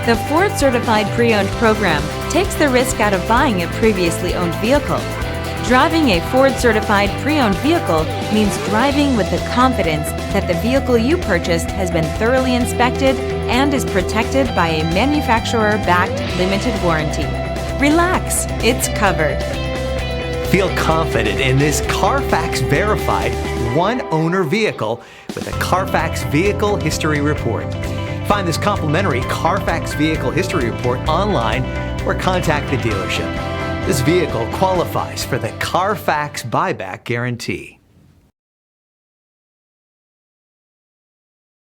The Ford Certified Pre-Owned program takes the risk out of buying a previously owned vehicle. Driving a Ford Certified Pre-Owned vehicle means driving with the confidence that the vehicle you purchased has been thoroughly inspected and is protected by a manufacturer-backed limited warranty. Relax, it's covered. Feel confident in this Carfax verified one-owner vehicle with a Carfax Vehicle History Report. Find this complimentary Carfax Vehicle History Report online or contact the dealership. This vehicle qualifies for the Carfax Buyback Guarantee.